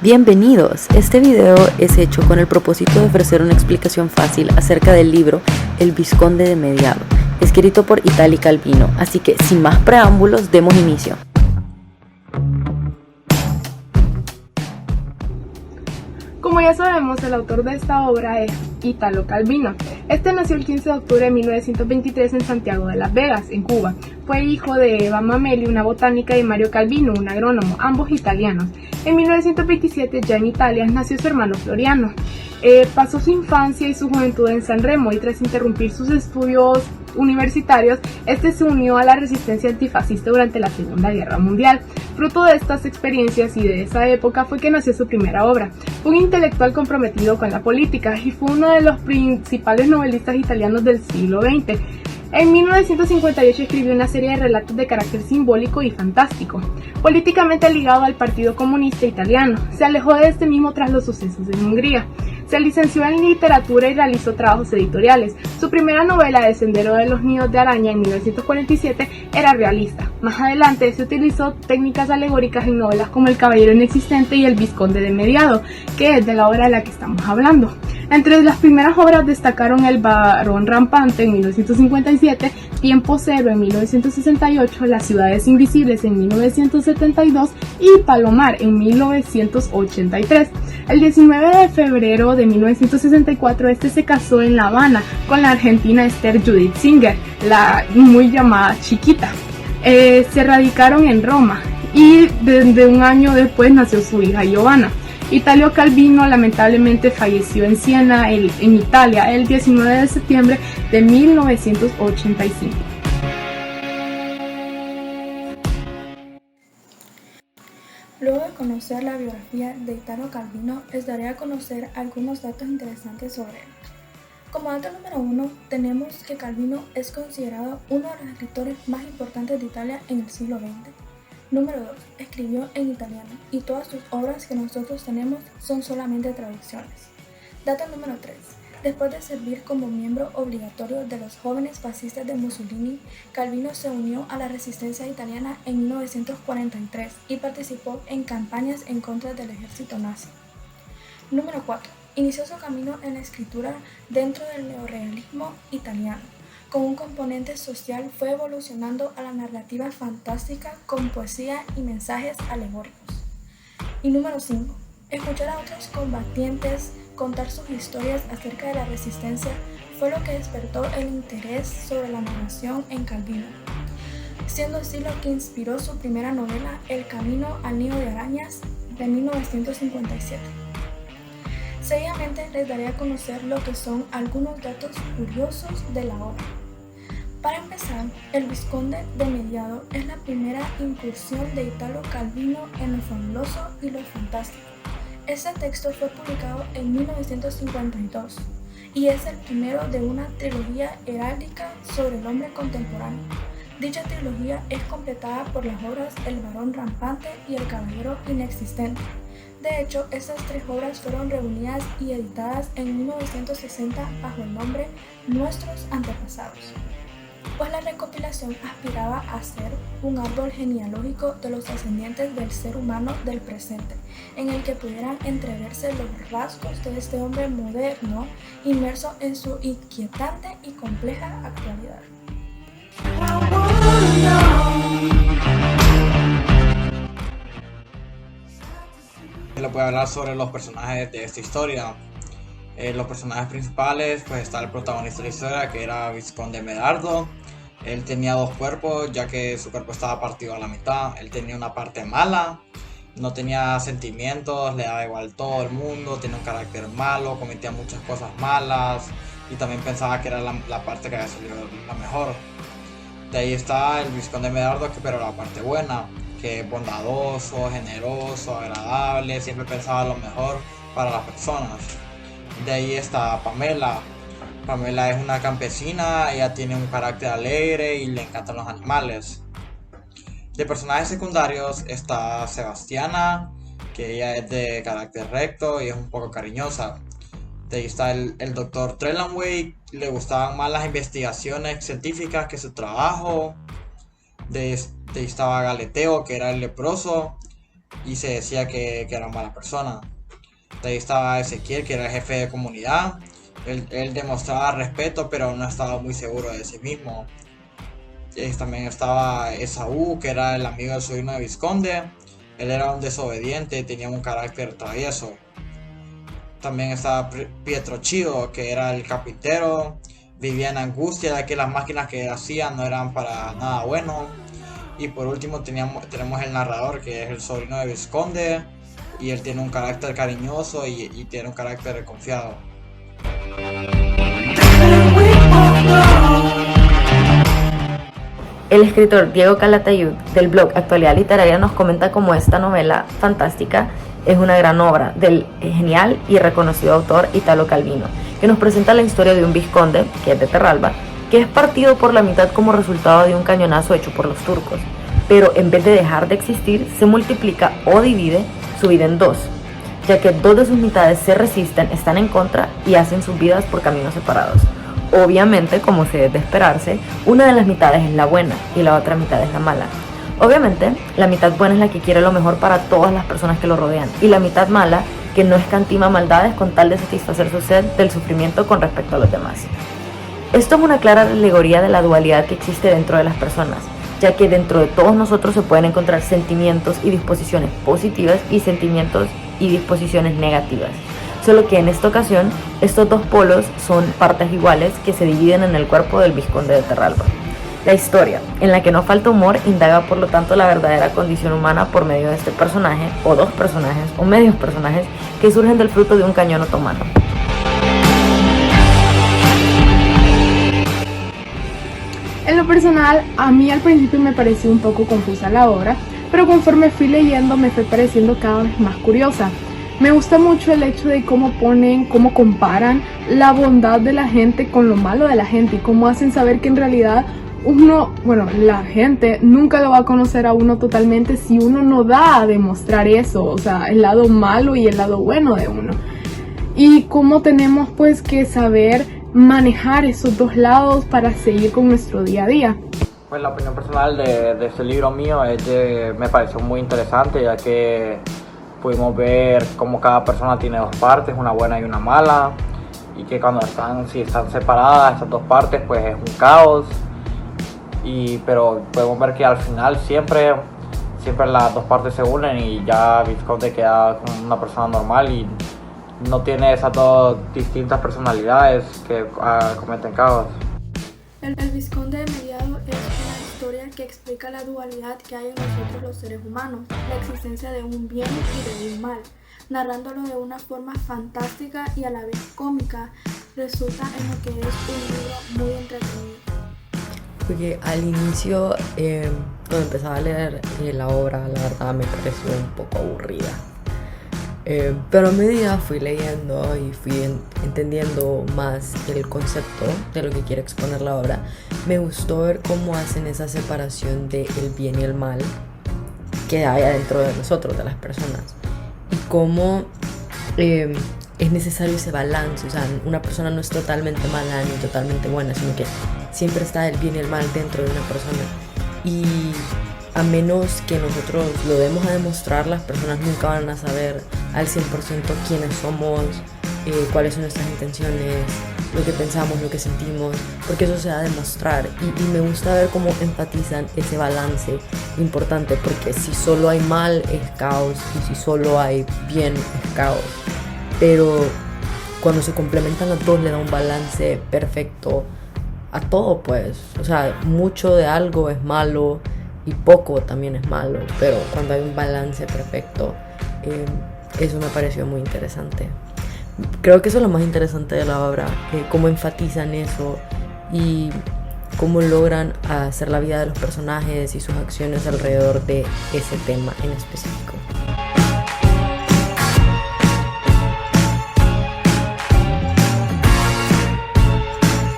Bienvenidos, este video es hecho con el propósito de ofrecer una explicación fácil acerca del libro El Vizconde de Mediado, escrito por Italo Calvino, así que sin más preámbulos, demos inicio. Como ya sabemos, el autor de esta obra es Italo Calvino. Este nació el 15 de octubre de 1923 en Santiago de las Vegas, en Cuba. Fue hijo de Eva Mameli, una botánica, y Mario Calvino, un agrónomo, ambos italianos. En 1927, ya en Italia, nació su hermano Floriano. Pasó su infancia y su juventud en San Remo, y tras interrumpir sus estudios universitarios, este se unió a la resistencia antifascista durante la Segunda Guerra Mundial. Fruto de estas experiencias y de esa época fue que nació su primera obra. Fue un intelectual comprometido con la política y fue uno de los principales novelistas italianos del siglo XX. En 1958 escribió una serie de relatos de carácter simbólico y fantástico. Políticamente ligado al Partido Comunista Italiano, se alejó de este mismo tras los sucesos en Hungría. Se licenció en literatura y realizó trabajos editoriales. Su primera novela, El Sendero de los Nidos de Araña, en 1947, era realista. Más adelante se utilizó técnicas alegóricas en novelas como El Caballero Inexistente y El Vizconde de Mediado, que es de la obra de la que estamos hablando. Entre las primeras obras destacaron El Barón Rampante en 1957, Tiempo Cero en 1968, Las Ciudades Invisibles en 1972 y Palomar en 1983. El 19 de febrero de 1964 este se casó en La Habana con la argentina Esther Judith Singer, la muy llamada Chiquita. Se radicaron en Roma y desde un año después nació su hija Giovanna. Italo Calvino lamentablemente falleció en Siena, en Italia, el 19 de septiembre de 1985. Luego de conocer la biografía de Italo Calvino, les daré a conocer algunos datos interesantes sobre él. Como dato número 1, tenemos que Calvino es considerado uno de los escritores más importantes de Italia en el siglo XX. Número 2, escribió en italiano y todas sus obras que nosotros tenemos son solamente traducciones. Dato número 3, después de servir como miembro obligatorio de los jóvenes fascistas de Mussolini, Calvino se unió a la resistencia italiana en 1943 y participó en campañas en contra del ejército nazi. Número 4, inició su camino en la escritura dentro del neorrealismo italiano. Con un componente social fue evolucionando a la narrativa fantástica con poesía y mensajes alegóricos. Y número 5, escuchar a otros combatientes contar sus historias acerca de la resistencia fue lo que despertó el interés sobre la narración en Calvino, siendo así lo que inspiró su primera novela, El Camino al Nido de Arañas, de 1957. Seguidamente les daré a conocer lo que son algunos datos curiosos de la obra. Para empezar, El Vizconde de Mediado es la primera incursión de Italo Calvino en lo fabuloso y lo fantástico. Este texto fue publicado en 1952 y es el primero de una trilogía heráldica sobre el hombre contemporáneo. Dicha trilogía es completada por las obras El Barón Rampante y El Caballero Inexistente. De hecho, estas tres obras fueron reunidas y editadas en 1960 bajo el nombre Nuestros Antepasados, pues la recopilación aspiraba a ser un árbol genealógico de los descendientes del ser humano del presente, en el que pudieran entreverse los rasgos de este hombre moderno inmerso en su inquietante y compleja actualidad. Le puedo hablar sobre los personajes de esta historia. Los personajes principales, pues está el protagonista de la historia, que era Vizconde Medardo. Él tenía dos cuerpos, ya que su cuerpo estaba partido a la mitad. Él tenía una parte mala, no tenía sentimientos, le daba igual todo el mundo, tenía un carácter malo, cometía muchas cosas malas y también pensaba que era la parte que había salido la mejor. De ahí está el Vizconde Medardo, pero la parte buena, que es bondadoso, generoso, agradable, siempre pensaba lo mejor para las personas. De ahí está Pamela. Pamela es una campesina, ella tiene un carácter alegre y le encantan los animales. De personajes secundarios está Sebastiana, que ella es de carácter recto y es un poco cariñosa. De ahí está el Dr. Trelawney, le gustaban más las investigaciones científicas que su trabajo. De ahí estaba Galeteo, que era el leproso. y se decía que era mala persona. De ahí estaba Ezequiel, que era el jefe de comunidad. Él demostraba respeto, pero no estaba muy seguro de sí mismo. También estaba Esaú, que era el amigo del sobrino de Vizconde. Él era un desobediente y tenía un carácter travieso. También estaba Pietro Chido, que era el carpintero. Vivía en angustia de que las máquinas que hacían no eran para nada bueno. Y por último tenemos el narrador, que es el sobrino de Vizconde. Y él tiene un carácter cariñoso y tiene un carácter confiado. El escritor Diego Calatayud del blog Actualidad Literaria nos comenta cómo esta novela fantástica es una gran obra del genial y reconocido autor Italo Calvino, que nos presenta la historia de un vizconde, que es de Terralba, que es partido por la mitad como resultado de un cañonazo hecho por los turcos, pero en vez de dejar de existir, se multiplica o divide su vida en dos, ya que dos de sus mitades se resisten, están en contra y hacen sus vidas por caminos separados. Obviamente, como se debe de esperarse, una de las mitades es la buena y la otra mitad es la mala. Obviamente, la mitad buena es la que quiere lo mejor para todas las personas que lo rodean, y la mitad mala, que no escatima maldades con tal de satisfacer su sed del sufrimiento con respecto a los demás. Esto es una clara alegoría de la dualidad que existe dentro de las personas, ya que dentro de todos nosotros se pueden encontrar sentimientos y disposiciones positivas y sentimientos y disposiciones negativas. Solo que en esta ocasión, estos dos polos son partes iguales que se dividen en el cuerpo del vizconde de Terralba. La historia, en la que no falta humor, indaga por lo tanto la verdadera condición humana por medio de este personaje, o dos personajes, o medios personajes, que surgen del fruto de un cañón otomano. En lo personal, a mí al principio me pareció un poco confusa la obra, pero conforme fui leyendo me fue pareciendo cada vez más curiosa. Me gusta mucho el hecho de cómo comparan la bondad de la gente con lo malo de la gente y cómo hacen saber que en realidad la gente nunca lo va a conocer a uno totalmente si uno no da a demostrar eso, o sea, el lado malo y el lado bueno de uno. Y cómo tenemos pues que saber manejar esos dos lados para seguir con nuestro día a día. Pues la opinión personal de este libro mío es que me pareció muy interesante, ya que pudimos ver cómo cada persona tiene dos partes, una buena y una mala, y que si están separadas estas dos partes, pues es un caos. Pero podemos ver que al final siempre las dos partes se unen y ya Vizconde queda como una persona normal y no tiene esas dos distintas personalidades que cometen caos. El Vizconde de Mediado es una historia que explica la dualidad que hay en nosotros los seres humanos, la existencia de un bien y de un mal. Narrándolo de una forma fantástica y a la vez cómica, resulta en lo que es un libro muy entretenido. Porque al inicio, cuando empezaba a leer la obra, la verdad me pareció un poco aburrida. Pero a medida fui leyendo y fui entendiendo más el concepto de lo que quiere exponer la obra, me gustó ver cómo hacen esa separación del bien y el mal que hay adentro de nosotros, de las personas, y cómo es necesario ese balance. O sea, una persona no es totalmente mala ni totalmente buena, sino que siempre está el bien y el mal dentro de una persona, y a menos que nosotros lo demos a demostrar, las personas nunca van a saber al 100% quiénes somos, cuáles son nuestras intenciones, lo que pensamos, lo que sentimos, porque eso se va a demostrar. Y me gusta ver cómo enfatizan ese balance importante, porque si solo hay mal es caos y si solo hay bien es caos, pero cuando se complementan los dos le da un balance perfecto a todo, pues. O sea, mucho de algo es malo y poco también es malo, pero cuando hay un balance perfecto, eso me pareció muy interesante. Creo que eso es lo más interesante de la obra, cómo enfatizan eso y cómo logran hacer la vida de los personajes y sus acciones alrededor de ese tema en específico.